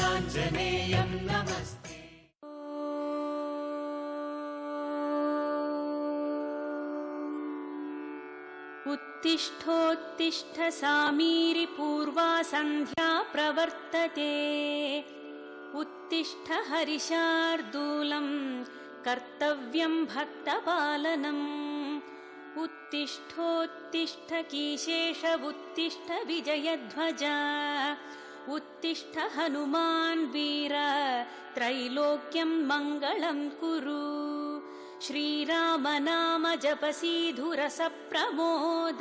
श्रीरामाञ्जनेयं नमस्ते। उत्तिष्ठोत्तिष्ठ सामीरि पूर्वा सन्ध्या प्रवर्तते। उत्तिष्ठ हरिशार्दूलम् कर्तव्यं भक्तपालनम्। उत्तिष्ठोत्तिष्ठ कीशेष उत्तिष्ठ विजयध्वज। उत्तिष्ठ हनुमान् वीर त्रैलोक्यं मङ्गलं कुरु। श्रीराम नाम जपसीधुरस प्रमोद।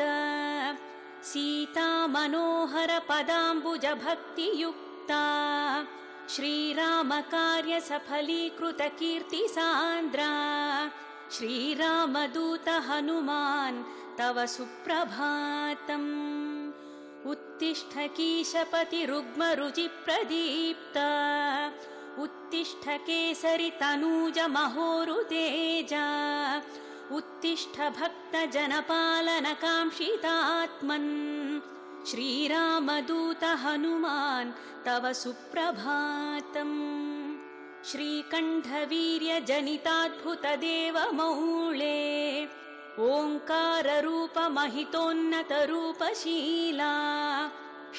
सीता मनोहर पदाम्बुज भक्तियुक्ता। श्रीराम कार्य सफलीकृत कीर्ति सान्द्रा। श्रीरामदूत हनुमान् तव सुप्रभातम्। उत्तिष्ठ कीशपति रुग्म रुचि प्रदीप्त। उत्तिष्ठ केसरि तनूज महोरुतेज। उत्तिष्ठ भक्त जनपालन काङ्क्षितात्मन्। श्रीरामदूत हनुमान् तव सुप्रभातम्। श्रीकण्ठवीर्य जनिताद्भुत देवमौळे। ओङ्कार रूप महितोन्नत रूपशीला।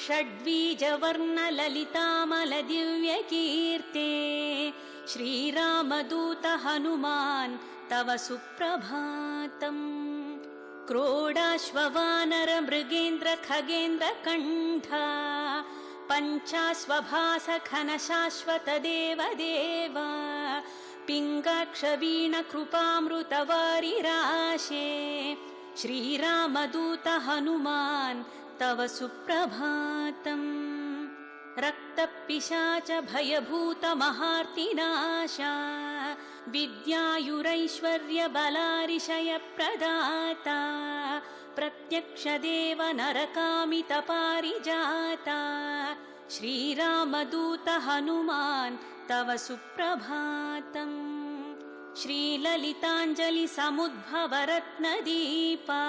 षड्वीजवर्ण ललितामल दिव्यकीर्ते। श्रीरामदूत हनुमान् तव सुप्रभातम्। क्रोडाश्ववानर मृगेन्द्र खगेन्द्र कण्ठा। पञ्चाश्वभास घन शाश्वत देवदेव। पिङ्गाक्ष वीण कृपामृत वारिराशे। श्रीरामदूत हनुमान् तव सुप्रभातम्। रक्तपिशाच भयभूत महार्तिनाशा। विद्यायुरैश्वर्य बलारिशय प्रदाता। प्रत्यक्ष देव नरकामित पारिजाता। श्रीरामदूत हनुमान् तव सुप्रभातम्। श्रीललिताञ्जलि समुद्भव रत्नदीपा।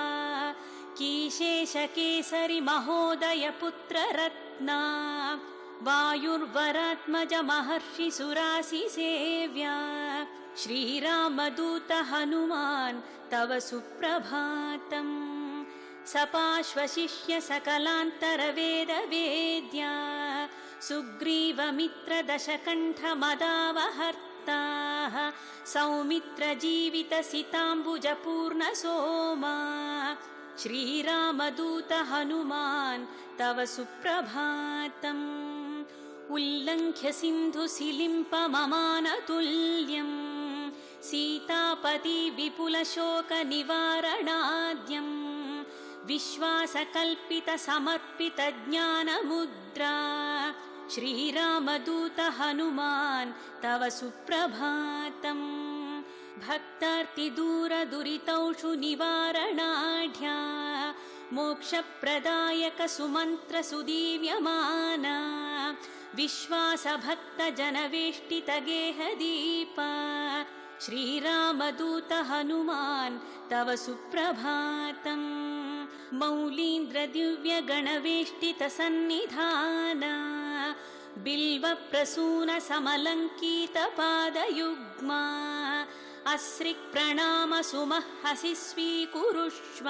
कीशेष केसरि महोदय पुत्र रत्ना। वायुर्वरात्मज महर्षि सुरासि सेव्या। श्रीरामदूत हनुमान् तव सुप्रभातम्। सपाश्वशिष्य सकलान्तर वेद वेद्या। सुग्रीवमित्र दशकण्ठ मदावहर्ता। सौमित्र जीवित सिताम्बुज पूर्ण सोमा। श्रीरामदूत हनुमान् तव सुप्रभातम्। उल्लङ्घ्य सिन्धु सिलिम्प ममानतुल्यम्। सीतापति विपुल शोक निवारणाद्यम्। विश्वासकल्पित समर्पित ज्ञानमुद्रा। श्रीरामदूत हनुमान् तव सुप्रभातम्। भक्तार्तिदूर दुरितौषु निवारणाढ्या। मोक्षप्रदायक सुमन्त्र सुदीव्यमाना। विश्वास भक्त जनवेष्टित गेहदीपा। श्रीरामदूत हनुमान् तव सुप्रभातम्। मौलीन्द्र दिव्य गणवेष्टित सन्निधाना। बिल्व प्रसून समलङ्कित पादयुग्मा। अस्रिक् प्रणाम सुमहसि स्वीकुरुष्व।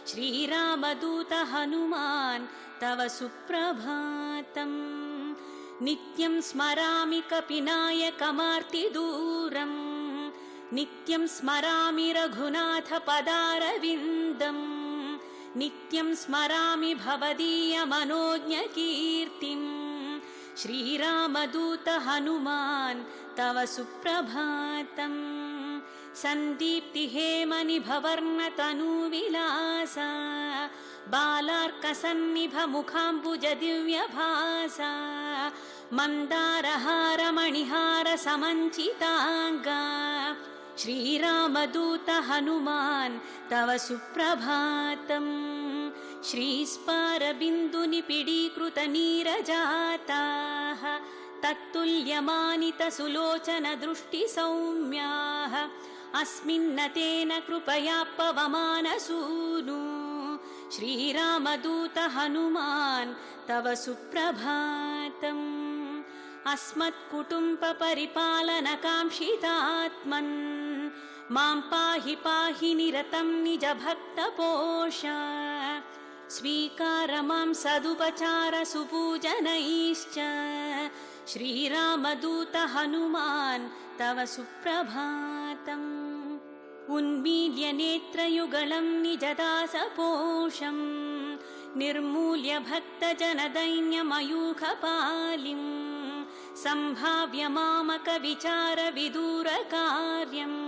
श्रीरामदूत हनुमान् तव सुप्रभातम्। नित्यं स्मरामि कपिनायकमार्तिदूरम्। नित्यं स्मरामि रघुनाथ पदारविन्दम्। नित्यं स्मरामि भवदीय मनोज्ञकीर्तिम्। श्रीरामदूत हनुमान् तव सुप्रभातम्। सन्दीप्ति हेमनि भवर्न तनुविलासा। बालार्कसन्निभ मुखाम्बुज दिव्यभासा। मन्दारहार मणिहार समञ्चिताङ्गा। श्रीरामदूत हनुमान् तव सुप्रभातम्। श्रीस्पारबिन्दुनिपिडीकृत नीरजाताः। तत्तुल्यमानित सुलोचन दृष्टि सौम्याः। अस्मिन्नतेन कृपया पवमानसूनु। श्रीरामदूत हनुमान् तव सुप्रभातम्। अस्मत्कुटुम्बपरिपालनकाङ्क्षितात्मन् मां पाहि पाहि निरतं निजभक्तपोष स्वीकार मां सदुपचार सुपूजनैश्च श्रीरामदूत हनुमान् तव सुप्रभातम् उन्मील्य नेत्रयुगलं निजदासपोषम् निर्मूल्य भक्तजनदैन्यमयूखपालिम् सम्भाव्य मामकविचारविदूरकार्यम्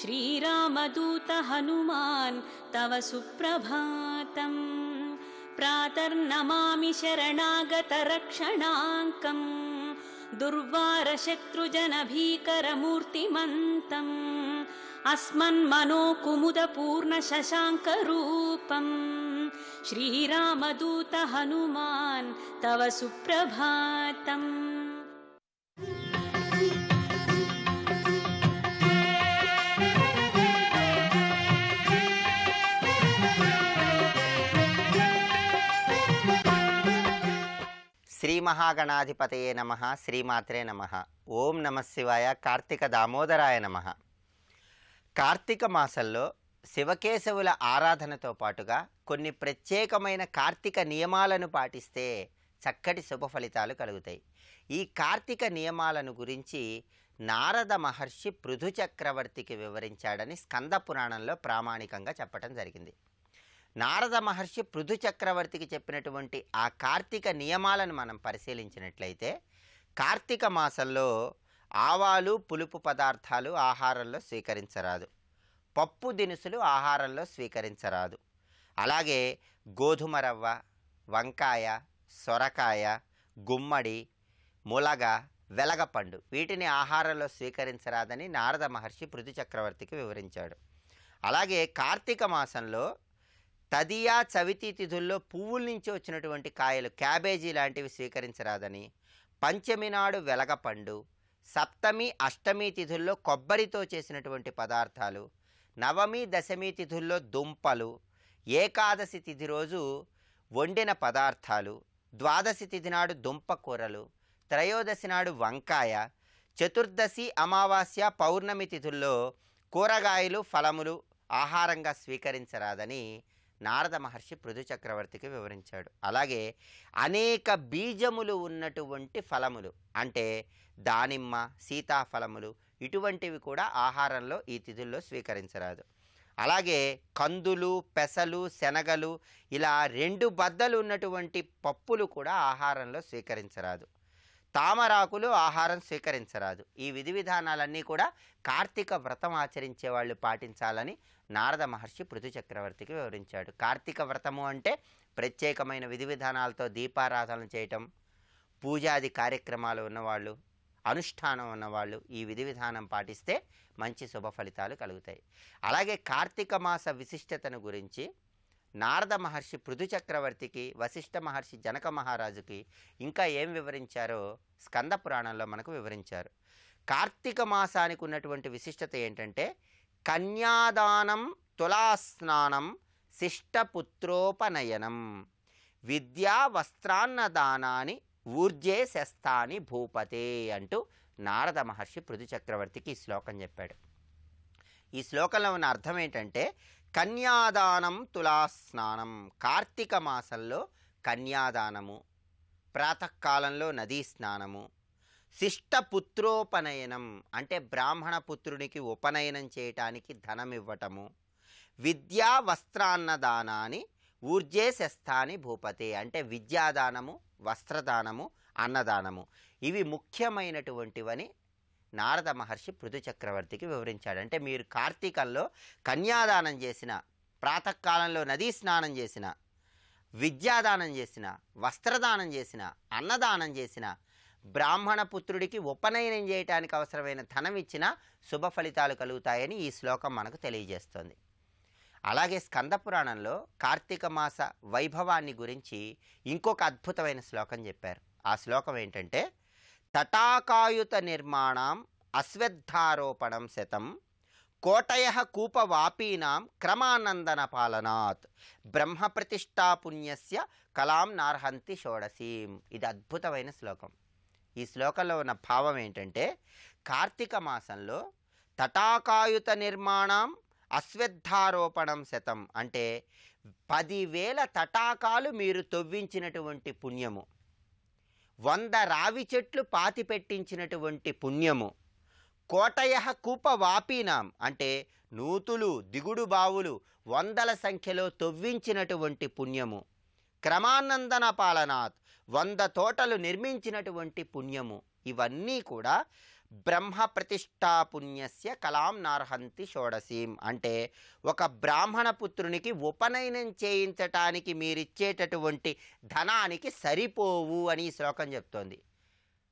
श्रीरामदूत हनुमान् तव सुप्रभातम् प्रातर्नमामि शरणागतरक्षणाङ्कम् दुर्वारशत्रुजनभीकरमूर्तिमन्तम् अस्मन्मनोकुमुदपूर्णशशाङ्करूपम् श्रीरामदूत हनुमान् तव सुप्रभातम्। శ్రీ మహాగణాధిపతయే నమః. శ్రీమాత్రే నమః. ఓం నమః శివాయ. కార్తీక దామోదరాయ నమః. కార్తీక మాసంలో శివకేశవుల ఆరాధనతో పాటుగా కొన్ని ప్రత్యేకమైన కార్తీక నియమాలను పాటిస్తే చక్కటి శుభ ఫలితాలు కలుగుతాయి. ఈ కార్తీక నియమాలను గురించి నారద మహర్షి పృథు చక్రవర్తికి వివరించాడని స్కంద పురాణంలో ప్రామాణికంగా చెప్పడం జరిగింది. నారద మహర్షి పృథు చక్రవర్తికి చెప్పినటువంటి ఆ కార్తీక నియమాలను మనం పరిశీలించినట్లయితే, కార్తీక మాసంలో ఆవాలు పులుపు పదార్థాలు ఆహారంలో స్వీకరించరాదు, పప్పు దినుసులు ఆహారంలో స్వీకరించరాదు, అలాగే గోధుమ రవ్వ, వంకాయ, సొరకాయ, గుమ్మడి, ములగ, వెలగపండు వీటిని ఆహారంలో స్వీకరించరాదని నారద మహర్షి పృథు చక్రవర్తికి వివరించాడు. అలాగే కార్తీక మాసంలో తదియ చవితి తిథుల్లో పువ్వుల నుంచి వచ్చినటువంటి కాయలు, క్యాబేజీ లాంటివి స్వీకరించరాదని, పంచమి నాడు వెలగపండు, సప్తమి అష్టమి తిథుల్లో కొబ్బరితో చేసినటువంటి పదార్థాలు, నవమి దశమి తిథుల్లో దుంపలు, ఏకాదశి తిథి రోజు వండిన పదార్థాలు, ద్వాదశి తిథి నాడు దుంప కూరలు, త్రయోదశి నాడు వంకాయ, చతుర్దశి అమావాస్య పౌర్ణమి తిథుల్లో కూరగాయలు ఫలములు ఆహారంగా స్వీకరించరాదని నారద మహర్షి పృథు చక్రవర్తికి వివరించాడు. అలాగే అనేక బీజములు ఉన్నటువంటి ఫలములు అంటే దానిమ్మ, సీతాఫలములు ఇటువంటివి కూడా ఆహారంలో ఈ తిథుల్లో స్వీకరించరాదు. అలాగే కందులు, పెసలు, శనగలు ఇలా 2 బద్దలు ఉన్నటువంటి పప్పులు కూడా ఆహారంలో స్వీకరించరాదు. తామరాకులు ఆహారం స్వీకరించరాదు. ఈ విధి విధానాలన్నీ కూడా కార్తీక వ్రతం ఆచరించే వాళ్ళు పాటించాలని నారద మహర్షి పృథు చక్రవర్తికి వివరించాడు. కార్తీక వ్రతము అంటే ప్రత్యేకమైన విధి విధానాలతో దీపారాధన చేయటం, పూజాది కార్యక్రమాలు ఉన్నవాళ్ళు, అనుష్ఠానం ఉన్నవాళ్ళు ఈ విధి విధానం పాటిస్తే మంచి శుభ ఫలితాలు కలుగుతాయి. అలాగే కార్తీక మాస విశిష్టతను గురించి నారద మహర్షి పృథు చక్రవర్తికి, వశిష్ఠ మహర్షి జనక మహారాజుకి ఇంకా ఏం వివరించారో స్కంద పురాణంలో మనకు వివరించారు. కార్తీక మాసానికి ఉన్నటువంటి విశిష్టత ఏంటంటే, కన్యాదానం, తులాస్నానం, శిష్టపుత్రోపనయనం, విద్యా వస్త్రాన్నదానాని ఊర్జే శస్తాని భూపతే అంటూ నారద మహర్షి పృథు చక్రవర్తికి ఈ శ్లోకం చెప్పాడు. ఈ శ్లోకంలో ఉన్న అర్థం ఏంటంటే, కన్యాదానం, తులాస్నానం, కార్తీక మాసంలో కన్యాదానము, ప్రాతకాలంలో నదీ స్నానము, శిష్టపుత్రోపనయనం అంటే బ్రాహ్మణ పుత్రునికి ఉపనయనం చేయటానికి ధనం ఇవ్వటము, విద్యా వస్త్రాన్నదానాన్ని ఊర్జే శస్తాని భూపతే అంటే విద్యాదానము, వస్త్రదానము, అన్నదానము ఇవి ముఖ్యమైనటువంటివని నారద మహర్షి పృథు చక్రవర్తికి వివరించాడు. అంటే మీరు కార్తీకంలో కన్యాదానం చేసిన, ప్రాతకాలంలో నదీ స్నానం చేసిన, విద్యాదానం చేసిన, వస్త్రదానం చేసిన, అన్నదానం చేసిన, బ్రాహ్మణ పుత్రుడికి ఉపనయనం చేయటానికి అవసరమైన ధనం ఇచ్చిన శుభ ఫలితాలు కలుగుతాయని ఈ శ్లోకం మనకు తెలియజేస్తుంది. అలాగే స్కంద పురాణంలో కార్తీక మాస వైభవాన్ని గురించి ఇంకొక అద్భుతమైన శ్లోకం చెప్పారు. ఆ శ్లోకం ఏంటంటే, తటాకాయుత నిర్మాణం అశ్వత్థారోపణం శతం కోటయ కూపవాపీనాం క్రమానందన పాలనాత్ బ్రహ్మ ప్రతిష్టా పుణ్యస్య కలాం నార్హంతి షోడసీం. ఇది అద్భుతమైన శ్లోకం. ఈ శ్లోకంలో ఉన్న భావం ఏంటంటే, కార్తీక మాసంలో తటాకాయుత నిర్మాణం అశ్వత్థారోపణం శతం అంటే 10,000 తటాకాలు మీరు తవ్వించినటువంటి పుణ్యము, 100 రావి చెట్లు పాతి పెట్టించినటువంటి పుణ్యము, కోటయ కూప వాపీనాం అంటే నూతులు దిగుడు బావులు 100ల సంఖ్యలో తవ్వించినటువంటి పుణ్యము, క్రమానందన పాలనాత్ 100 తోటలు నిర్మించినటువంటి పుణ్యము, ఇవన్నీ కూడా బ్రహ్మ ప్రతిష్టా పుణ్యస్య కలాం నార్హంతి షోడశీం అంటే ఒక బ్రాహ్మణ పుత్రునికి ఉపనయనం చేయించటానికి మీరిచ్చేటటువంటి ధనానికి సరిపోవు అని ఈ శ్లోకం చెప్తోంది.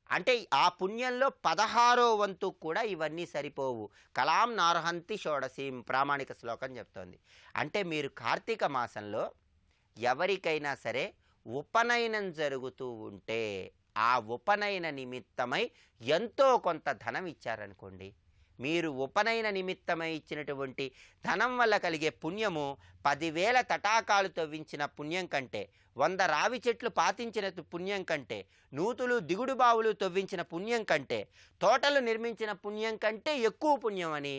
అంటే ఆ పుణ్యంలో 16వ వంతు కూడా ఇవన్నీ సరిపోవు. కలాం నార్హంతి షోడశీం ప్రామాణిక శ్లోకం చెప్తోంది. అంటే మీరు కార్తీక మాసంలో ఎవరికైనా సరే ఉపనయనం జరుగుతూ ఉంటే ఆ ఉపనయన నిమిత్తమై ఎంతో కొంత ధనం ఇచ్చారనుకోండి, మీరు ఉపనయన నిమిత్తమై ఇచ్చినటువంటి ధనం వల్ల కలిగే పుణ్యము 10,000 తటాకాలు తవ్వించిన పుణ్యం కంటే, 100 రావి చెట్లు పాతించిన పుణ్యం కంటే, నూతులు దిగుడు బావులు తవ్వించిన పుణ్యం కంటే, తోటలు నిర్మించిన పుణ్యం కంటే ఎక్కువ పుణ్యం అని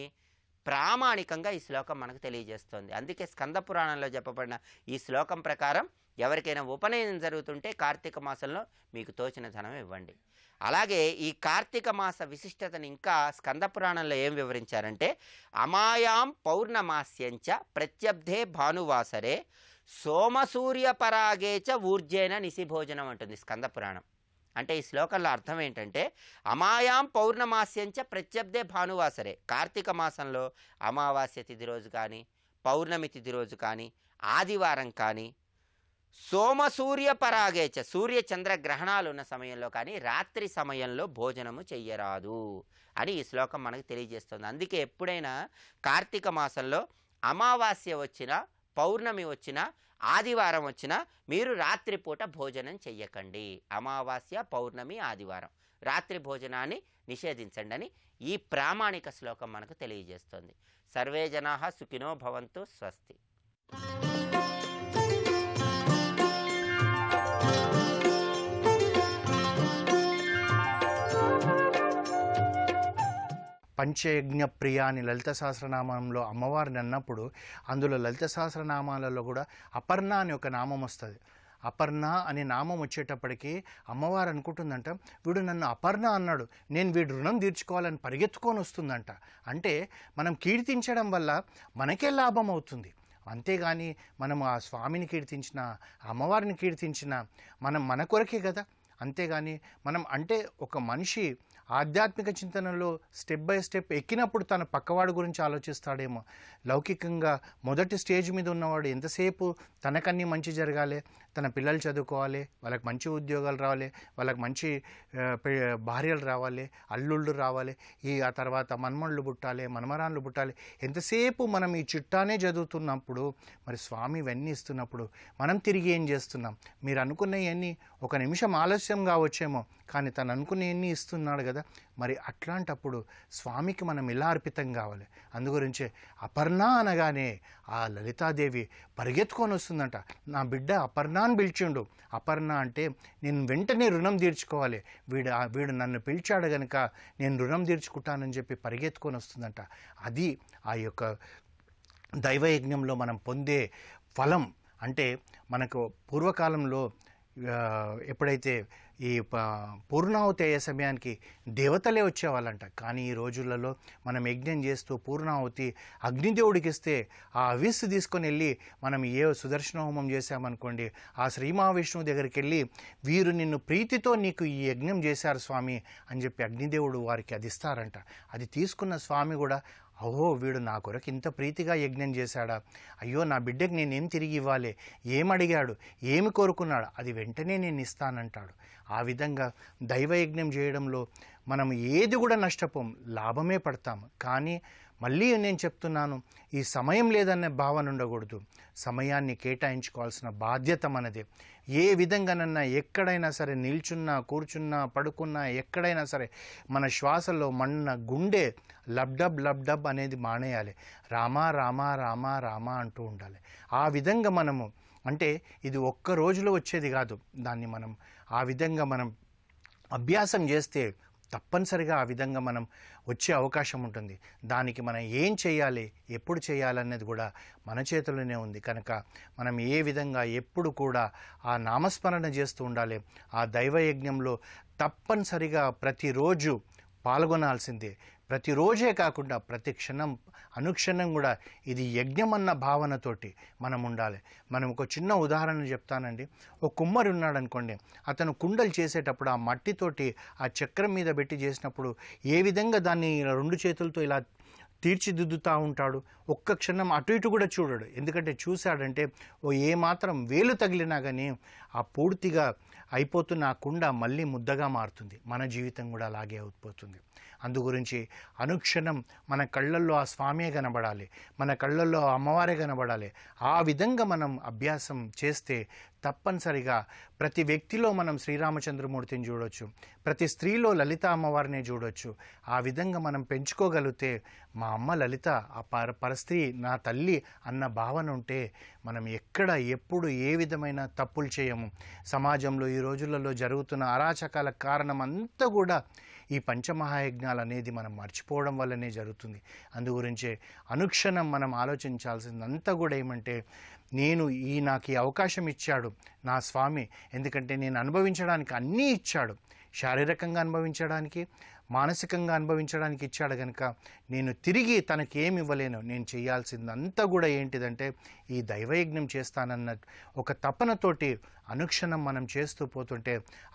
ప్రామాణికంగా ఈ శ్లోకం మనకు తెలియజేస్తుంది. అందుకే స్కంద పురాణంలో చెప్పబడిన ఈ శ్లోకం ప్రకారం ఎవరికైనా ఉపనయనం జరుగుతుంటే కార్తీక మాసంలో మీకు తోచిన ధనం ఇవ్వండి. అలాగే ఈ కార్తీక మాస విశిష్టతను ఇంకా స్కంద పురాణంలో ఏం వివరించారంటే, అమాయాం పౌర్ణమాస్యంచ ప్రత్యబ్ధే భానువాసరే సోమసూర్యపరాగేచ ఊర్జేన నిశిభోజనం అంటుంది స్కంద పురాణం. అంటే ఈ శ్లోకంలో అర్థం ఏంటంటే, అమాయాం పౌర్ణమాస్యంచ ప్రత్యబ్ధే భానువాసరే కార్తీక మాసంలో అమావాస్య తిథి రోజు కానీ, పౌర్ణమి తిథి రోజు కానీ, ఆదివారం కానీ, సోమసూర్యపరాగేచ సూర్య చంద్ర గ్రహణాలు ఉన్న సమయంలో కానీ రాత్రి సమయంలో భోజనము చెయ్యరాదు అని ఈ శ్లోకం మనకు తెలియజేస్తుంది. అందుకే ఎప్పుడైనా కార్తీక మాసంలో అమావాస్య వచ్చినా, పౌర్ణమి వచ్చినా, ఆదివారం వచ్చినా మీరు రాత్రిపూట భోజనం చెయ్యకండి. అమావాస్య, పౌర్ణమి, ఆదివారం రాత్రి భోజనాన్ని నిషేధించండి అని ఈ ప్రామాణిక శ్లోకం మనకు తెలియజేస్తుంది. సర్వే జనాః సుఖినో భవంతు. స్వస్తి. పంచయజ్ఞ ప్రియ అని లలిత సహస్రనామంలో అమ్మవారిని అన్నప్పుడు అందులో లలిత సహస్రనామాలలో కూడా అపర్ణ అని ఒక నామం వస్తుంది. అపర్ణ అనే నామం వచ్చేటప్పటికి అమ్మవారు అనుకుంటుందంట, వీడు నన్ను అపర్ణ అన్నాడు, నేను వీడు రుణం తీర్చుకోవాలని పరిగెత్తుకొని వస్తుందంట. అంటే మనం కీర్తించడం వల్ల మనకే లాభం అవుతుంది. అంతేగాని మనం ఆ స్వామిని కీర్తించిన, అమ్మవారిని కీర్తించిన మన కొరకే కదా. అంతేగాని మనం అంటే ఒక మనిషి ఆధ్యాత్మిక చింతనలో స్టెప్ బై స్టెప్ ఎక్కినప్పుడు తన పక్కవాడు గురించి ఆలోచిస్తాడేమో. లౌకికంగా మొదటి స్టేజ్ మీద ఉన్నవాడు ఎంతసేపు తనకన్నీ మంచి జరగాలి, తన పిల్లలు చదువుకోవాలి, వాళ్ళకి మంచి ఉద్యోగాలు రావాలి, వాళ్ళకి మంచి భార్యలు రావాలి, అల్లుళ్ళు రావాలి, ఆ తర్వాత మన్మళ్ళు పుట్టాలి, మనమరాళ్ళు పుట్టాలి, ఎంతసేపు మనం ఈ చిట్టానే చదువుతున్నప్పుడు మరి స్వామి ఇవన్నీ ఇస్తున్నప్పుడు మనం తిరిగి ఏం చేస్తున్నాం? మీరు అనుకున్నవన్నీ ఒక నిమిషం ఆలస్యం కావచ్చేమో, కానీ తను అనుకునేవన్నీ ఇస్తున్నాడు కదా. మరి అట్లాంటప్పుడు స్వామికి మనం ఇలా అర్పితం కావాలి. అందుగురించే అపర్ణ అనగానే ఆ లలితాదేవి పరిగెత్తుకొని వస్తుందంట. నా బిడ్డ అపర్ణ అని పిలిచిండు. అపర్ణ అంటే నేను వెంటనే రుణం తీర్చుకోవాలి, వీడు నన్ను పిలిచాడు కనుక నేను రుణం తీర్చుకుంటానని చెప్పి పరిగెత్తుకొని వస్తుందంట. అది ఆ యొక్క దైవయజ్ఞంలో మనం పొందే ఫలం. అంటే మనకు పూర్వకాలంలో ఎప్పుడైతే ఈ పూర్ణాహుతి అయ్యే సమయానికి దేవతలే వచ్చేవాళ్ళంట. కానీ ఈ రోజులలో మనం యజ్ఞం చేస్తూ పూర్ణాహుతి అగ్నిదేవుడికి ఇస్తే ఆ అవిస్సు తీసుకొని వెళ్ళి మనం ఏ సుదర్శన హోమం చేశామనుకోండి, ఆ శ్రీ మహావిష్ణువు దగ్గరికి వెళ్ళి వీరు నిన్ను ప్రీతితో నీకు ఈ యజ్ఞం చేశారు స్వామి అని చెప్పి అగ్నిదేవుడు వారికి అది ఇస్తారంట. అది తీసుకున్న స్వామి కూడా ఓహో వీడు నా కొరకు ఇంత ప్రీతిగా యజ్ఞం చేశాడా, అయ్యో నా బిడ్డకి నేనేం తిరిగి ఇవ్వాలి, ఏమడిగాడు, ఏమి కోరుకున్నాడు, అది వెంటనే నేను ఇస్తానంటాడు. ఆ విధంగా దైవయజ్ఞం చేయడంలో మనం ఏది కూడా నష్టపోం, లాభమే పడతాము. కానీ మళ్ళీ నేను చెప్తున్నాను, ఈ సమయం లేదనే భావన ఉండకూడదు. సమయాన్ని కేటాయించుకోవాల్సిన బాధ్యత మనదే. ఏ విధంగానన్నా ఎక్కడైనా సరే నిల్చున్నా, కూర్చున్నా, పడుకున్నా, ఎక్కడైనా సరే మన శ్వాసలో మన గుండె లబ్డబ్ లబ్డబ్ అనేది మానేయాలి. రామా రామా రామా రామా అంటూ ఉండాలి. ఆ విధంగా మనము అంటే ఇది ఒక్క రోజులో వచ్చేది కాదు. దాన్ని మనం ఆ విధంగా మనం అభ్యాసం చేస్తే తప్పనిసరిగా ఆ విధంగా మనం వచ్చే అవకాశం ఉంటుంది. దానికి మనం ఏం చేయాలి, ఎప్పుడు చేయాలనేది కూడా మన చేతుల్లోనే ఉంది. కనుక మనం ఏ విధంగా ఎప్పుడు కూడా ఆ నామస్మరణ చేస్తూ ఉండాలి. ఆ దైవయజ్ఞంలో తప్పనిసరిగా ప్రతిరోజు పాల్గొనాల్సిందే. ప్రతిరోజే కాకుండా ప్రతి క్షణం అనుక్షణం కూడా ఇది యజ్ఞం అన్న భావనతోటి మనం ఉండాలి. మనం ఒక చిన్న ఉదాహరణ చెప్తానండి. ఒక కుమ్మరి ఉన్నాడు అనుకోండి, అతను కుండలు చేసేటప్పుడు ఆ మట్టితోటి ఆ చక్రం మీద పెట్టి చేసినప్పుడు ఏ విధంగా దాన్ని రెండు చేతులతో ఇలా తీర్చిదిద్దుతూ ఉంటాడు. ఒక్క క్షణం అటు ఇటు కూడా చూడడు. ఎందుకంటే చూశాడంటే ఏమాత్రం వేలు తగిలినా కానీ ఆ పూర్తిగా అయిపోతున్న ఆ కుండ మళ్ళీ ముద్దగా మారుతుంది. మన జీవితం కూడా అలాగే అయిపోతుంది. అందుగురించి అనుక్షణం మన కళ్ళల్లో ఆ స్వామే కనబడాలి, మన కళ్ళల్లో అమ్మవారే కనబడాలి. ఆ విధంగా మనం అభ్యాసం చేస్తే తప్పనిసరిగా ప్రతి వ్యక్తిలో మనం శ్రీరామచంద్రమూర్తిని చూడవచ్చు, ప్రతి స్త్రీలో లలిత అమ్మవారిని చూడవచ్చు. ఆ విధంగా మనం పెంచుకోగలిగితే మా అమ్మ లలిత, ఆ పరస్త్రీ నా తల్లి అన్న భావన ఉంటే మనం ఎక్కడ ఎప్పుడు ఏ విధమైన తప్పులు చేయము. సమాజంలో ఈ రోజులలో జరుగుతున్న అరాచకాల కారణం అంతా కూడా ఈ పంచమహాయజ్ఞాలు అనేది మనం మర్చిపోవడం వల్లనే జరుగుతుంది. అందుగురించే అనుక్షణం మనం ఆలోచించాల్సిందంతా కూడా ఏమంటే, నాకు ఈ అవకాశం ఇచ్చాడు నా స్వామి. ఎందుకంటే నేను అనుభవించడానికి అన్నీ ఇచ్చాడు. శారీరకంగా అనుభవించడానికి, మానసికంగా అనుభవించడానికి ఇచ్చాడు కనుక నేను తిరిగి తనకి ఏమి ఇవ్వలేను. నేను చేయాల్సిందంతా కూడా ఏంటిదంటే ఈ దైవయజ్ఞం చేస్తానన్న ఒక తపనతోటి అనుక్షణం మనం చేస్తూ పోతుంటే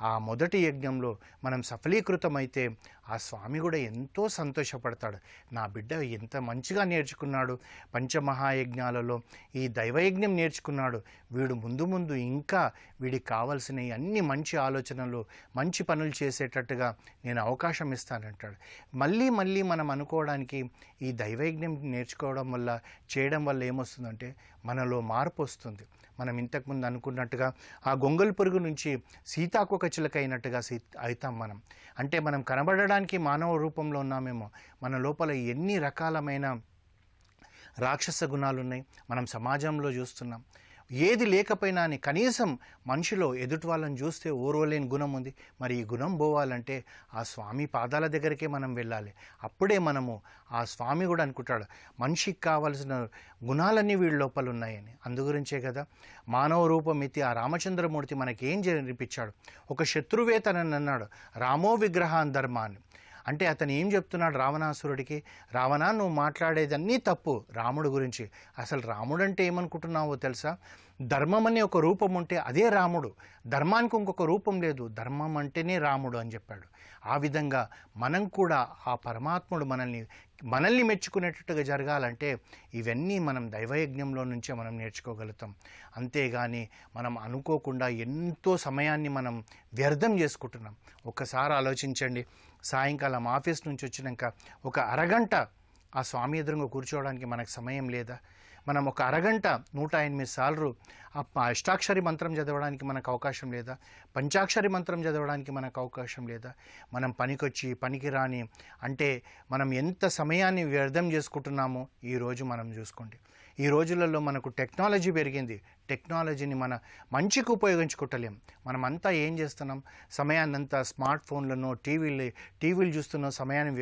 ఆ మొదటి యజ్ఞంలో మనం సఫలీకృతమైతే ఆ స్వామి కూడా ఎంతో సంతోషపడతాడు. నా బిడ్డ ఎంత మంచిగా నేర్చుకున్నాడు, పంచమహాయజ్ఞాలలో ఈ దైవయజ్ఞం నేర్చుకున్నాడు, వీడు ముందు ముందు ఇంకా వీడికి కావాల్సిన అన్ని మంచి ఆలోచనలు మంచి పనులు చేసేటట్టుగా నేను అవకాశం ఇస్తానంటాడు. మళ్ళీ మళ్ళీ మనం అనుకోవడానికి ఈ దైవయజ్ఞం నేర్చుకోవడం వల్ల, చేయడం వల్ల ఏమొస్తుందంటే మనలో మార్పు వస్తుంది. మనం ఇంతకుముందు అనుకున్నట్టుగా ఆ గొంగల్ పురుగు నుంచి సీతాకోక చిలుక అయినట్టుగా అవుతాం మనం. అంటే మనం కనబడడానికి మానవ రూపంలో ఉన్నామేమో, మన లోపల ఎన్ని రకాలమైన రాక్షస గుణాలు ఉన్నాయి మనం సమాజంలో చూస్తున్నాం. ఏది లేకపోయినా అని కనీసం మనిషిలో ఎదుటి వాళ్ళని చూస్తే ఓర్వలేని గుణం ఉంది. మరి ఈ గుణం పోవాలంటే ఆ స్వామి పాదాల దగ్గరికే మనం వెళ్ళాలి. అప్పుడే మనము ఆ స్వామి కూడా అనుకుంటాడు మనిషికి కావలసిన గుణాలన్నీ వీళ్ళ లోపల ఉన్నాయని. అందుగురించే కదా మానవ రూపం ఎత్తి ఆ రామచంద్రమూర్తి మనకేం జరిపించాడు. ఒక శత్రువే తనని అన్నాడు, రామో విగ్రహాన్ ధర్మాన్ని. అంటే అతను ఏం చెప్తున్నాడు రావణాసురుడికి, రావణా నువ్వు మాట్లాడేదన్నీ తప్పు రాముడు గురించి. అసలు రాముడు అంటే ఏమనుకుంటున్నావో తెలుసా, ధర్మం అనే ఒక రూపం ఉంటే అదే రాముడు, ధర్మానికి ఇంకొక రూపం లేదు, ధర్మం అంటేనే రాముడు అని చెప్పాడు. ఆ విధంగా మనం కూడా ఆ పరమాత్ముడు మనల్ని మెచ్చుకునేటట్టుగా జరగాలంటే ఇవన్నీ మనం దైవయజ్ఞంలో నుంచే మనం నేర్చుకోగలుగుతాం. అంతేగాని మనం అనుకోకుండా ఎంతో సమయాన్ని మనం వ్యర్థం చేసుకుంటున్నాం. ఒక్కసారి ఆలోచించండి, సాయంకాలం ఆఫీస్ నుంచి వచ్చినాక ఒక అరగంట ఆ స్వామి ఎదురుగా కూర్చోవడానికి మనకు సమయం లేదా? మనం ఒక అరగంట 108 సార్లు ఆ అష్టాక్షరి మంత్రం చదవడానికి మనకు అవకాశం లేదా? పంచాక్షరి మంత్రం చదవడానికి మనకు అవకాశం లేదా? మనం పనికొచ్చి పనికి రాని అంటే మనం ఎంత సమయాన్ని వ్యర్థం చేసుకుంటున్నామో ఈరోజు మనం చూసుకోండి. ఈ రోజులలో మనకు టెక్నాలజీ పెరిగింది, టెక్నాలజీని మన మంచికి ఉపయోగించుకుంటలేం. మనమంతా ఏం చేస్తున్నాం, సమయాన్నంతా స్మార్ట్ ఫోన్లను టీవీలు చూస్తున్న సమయాన్ని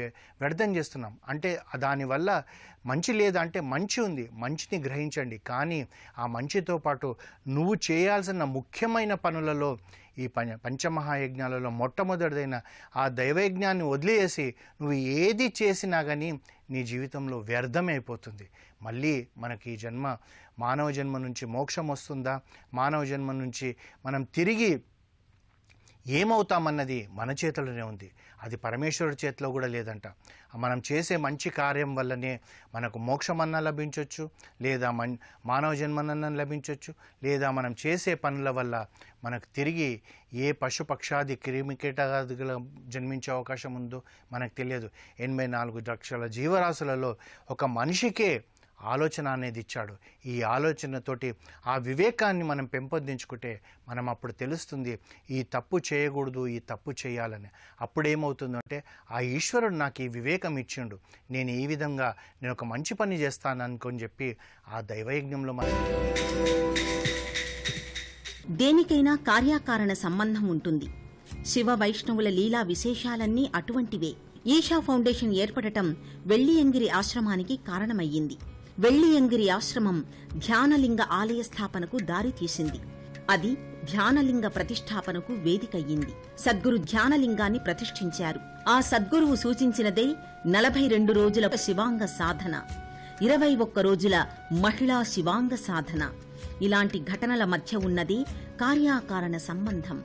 వ్యర్థం చేస్తున్నాం. అంటే దానివల్ల మంచి లేదా అంటే మంచి ఉంది, మంచిని గ్రహించండి. కానీ ఆ మంచితో పాటు నువ్వు చేయాల్సిన ముఖ్యమైన పనులలో ఈ పంచమహాయజ్ఞాలలో మొట్టమొదటిదైన ఆ దైవయజ్ఞాన్ని వదిలేసి నువ్వు ఏది చేసినా కానీ నీ జీవితంలో వ్యర్థమైపోతుంది. మళ్ళీ మనకి ఈ మానవ జన్మ నుంచి మోక్షం వస్తుందా, మానవ జన్మ నుంచి మనం తిరిగి ఏమవుతామన్నది మన చేతిలోనే ఉంది. అది పరమేశ్వరుడి చేతిలో కూడా లేదంట. మనం చేసే మంచి కార్యం వల్లనే మనకు మోక్షమన్నా లభించవచ్చు, లేదా మానవ జన్మనన్నా లభించవచ్చు, లేదా మనం చేసే పనుల వల్ల మనకు తిరిగి ఏ పశుపక్షాది క్రిమికీటకాదులు జన్మించే అవకాశం ఉందో మనకు తెలియదు. 84 లక్షల జీవరాశులలో ఒక మనిషికే ఆలోచన అనేది ఇచ్చాడు. ఈ ఆలోచనతోటి ఆ వివేకాన్ని మనం పెంపొందించుకుంటే మనం అప్పుడు తెలుస్తుంది ఈ తప్పు చేయకూడదు, ఈ తప్పు చేయాలని. అప్పుడేమవుతుందంటే ఆ ఈశ్వరుడు నాకు ఈ వివేకం ఇచ్చిండు, నేను ఈ విధంగా నేను ఒక మంచి పని చేస్తాను అనుకొని చెప్పి ఆ దైవయజ్ఞంలో మనం దేనికైనా కార్యాకారణ సంబంధం ఉంటుంది. శివ వైష్ణవుల లీలా విశేషాలన్నీ అటువంటివే. ఈషా ఫౌండేషన్ ఏర్పడటం వెళ్లియంగిరి ఆశ్రమానికి కారణమయ్యింది. వెళ్లియంగిరి ఆశ్రమం ధ్యానలింగ ఆలయ స్థాపనకు దారితీసింది. అది ధ్యానలింగ ప్రతిష్టాపనకు వేదికయ్యింది. సద్గురు ధ్యానలింగాన్ని ప్రతిష్ఠించారు. ఆ సద్గురువు సూచించినదే 42 రోజుల శివాంగ సాధన, 21 రోజుల మహిళా శివాంగ సాధన. ఇలాంటి ఘటనల మధ్య ఉన్నది కార్యాకారణ సంబంధం.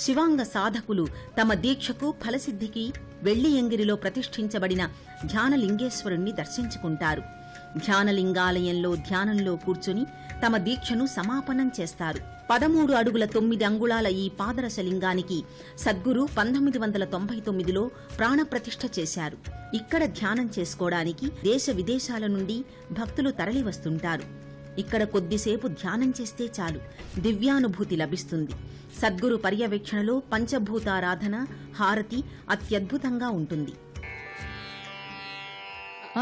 శివాంగ సాధకులు తమ దీక్షకు ఫలసిద్ధికి వెళ్లియంగిరిలో ప్రతిష్ఠించబడిన ధ్యానలింగేశ్వరుణ్ణి దర్శించుకుంటారు. ధ్యానలింగాలయంలో ధ్యానంలో కూర్చుని తమ దీక్షను సమాపనం చేస్తారు. 13 అడుగుల 9 అంగుళాల ఈ పాదరసలింగానికి సద్గురు 1999లో ప్రాణప్రతిష్ఠ చేశారు. ఇక్కడ ధ్యానం చేసుకోవడానికి దేశ విదేశాల నుండి భక్తులు తరలివస్తుంటారు. ఇక్కడ కొద్దిసేపు ధ్యానం చేస్తే చాలు దివ్యానుభూతి లభిస్తుంది. సద్గురు పర్యవేక్షణలో పంచభూతారాధన, హారతి అత్యద్భుతంగా ఉంటుంది.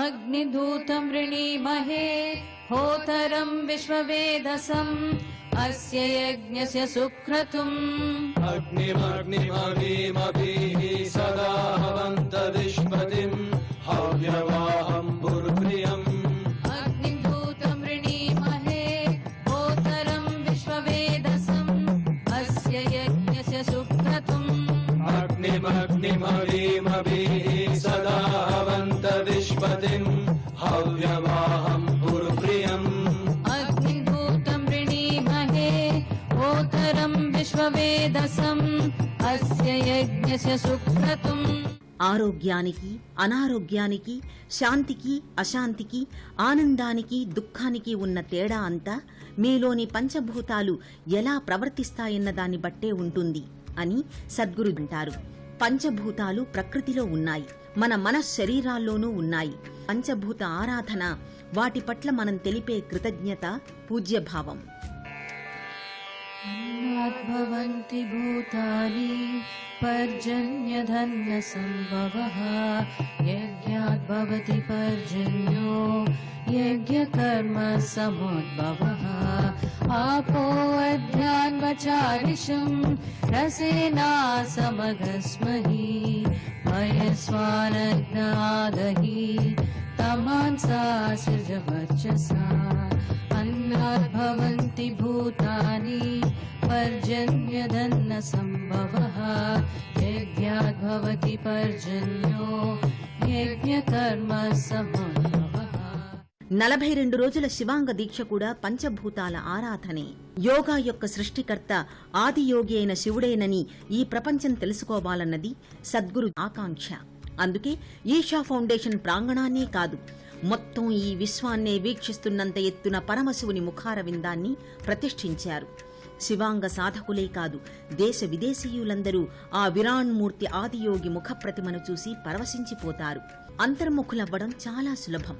అగ్నిధూతం ऋणीमहे होतरं विश्ववेदसम् अस्य यज्ञस्य सुक्रतुम् अग्निमग्निमवीमभिः सदा हवन्तदिष्पतिम् हव्यवाहं भूर्प्रियम् अग्निधूतं ऋणीमहे होतरं विश्ववेदसम् अस्य यज्ञस्य सुक्रतुम् अग्निमग्निमवीमभिः सदा हवन्तदिष्पतिम् हव्यवाहं भूर्प्रियम् अग्निधूतं ऋणीमहे होतरं विश्ववेदसम् अस्य यज्ञस्य सुक्रतुम् ఆరోగ్యానికి, అనారోగ్యానికి, శాంతికి, అశాంతికి, ఆనందానికి, దుఃఖానికి ఉన్న తేడా అంతా మీలోని పంచభూతాలు ఎలా ప్రవర్తిస్తాయన్న దాన్ని బట్టే ఉంటుంది అని సద్గురు అంటారు. పంచభూతాలు ప్రకృతిలో ఉన్నాయి, మన మనశ్శరీరాల్లోనూ ఉన్నాయి. పంచభూత ఆరాధన, వాటి పట్ల మనం తెలిపే కృతజ్ఞత, పూజ్యభావం. अन्नाद्भवन्ति भूतानि पर्जन्यधन्यसम्भवः यज्ञाद्भवति पर्जन्यो यज्ञकर्म समुद्भवः आपो अध्यान्वचारिषं रसेना समगस्महि मयस्वानग्नादहि तमांसा सृजवर्चसा अन्नाद्भवन्ति भूतानि पर्जन्यधन्यसम्भवः यज्ञाद्भवति पर्जन्यो यज्ञकर्म समुद्भवः. 42 రోజుల శివాంగ దీక్ష కూడా పంచభూతాల ఆరాధనే. యోగా యొక్క సృష్టికర్త ఆదియోగి అయిన శివుడేనని ఈ ప్రపంచం తెలుసుకోవాలన్నది సద్గురు ఆకాంక్ష. అందుకే ఈషా ఫౌండేషన్ ప్రాంగణాన్నే కాదు, మొత్తం ఈ విశ్వాన్నే వీక్షిస్తున్నంత ఎత్తున పరమశివుని ముఖారవిందాన్ని ప్రతిష్ఠించారు. శివాంగ సాధకులే కాదు, దేశ విదేశీయులందరూ ఆ విరాణ్మూర్తి ఆదియోగి ముఖప్రతిమను చూసి పరవశించిపోతారు. అంతర్ముఖులవ్వడం చాలా సులభం.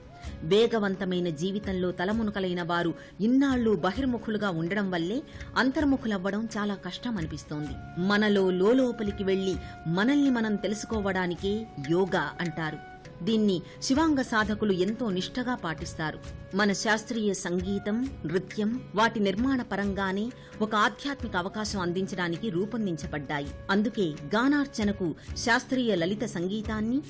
వేగవంతమైన జీవితంలో తలమునకలైన వారు ఇన్నాళ్లు బహిర్ముఖులుగా ఉండడం వల్లే అంతర్ముఖులవ్వడం చాలా కష్టం అనిపిస్తోంది. మనలో లోలోపలికి వెళ్లి మనల్ని మనం తెలుసుకోవడానికే యోగా అంటారు. దీన్ని శివాంగ సాధకులు ఎంతో నిష్ఠగా పాటిస్తారు. మన శాస్త్రీయ సంగీతం, నృత్యం వాటి నిర్మాణ పరంగానే ఒక ఆధ్యాత్మిక అవకాశం అందించడానికి రూపొందించబడ్డాయి. అందుకే గానార్చనకు శాస్త్రీయ లలిత సంగీతాన్ని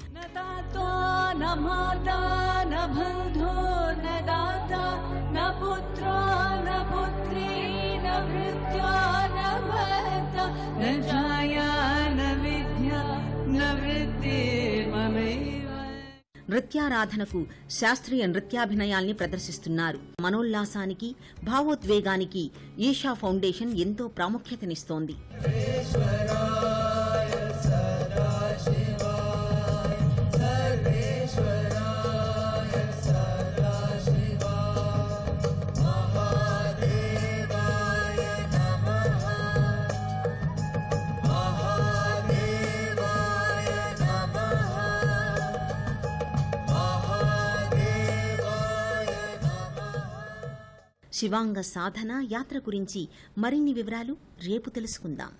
నృత్యారాధనకు శాస్త్రీయ నృత్యాభినయాల్ని ప్రదర్శిస్తున్నారు. మనోల్లాసానికి, భావోద్వేగానికి ఈషా ఫౌండేషన్ ఎంతో ప్రాముఖ్యతనిస్తోంది. శివాంగ సాధన యాత్ర గురించి మరిన్ని వివరాలు రేపు తెలుసుకుందాం.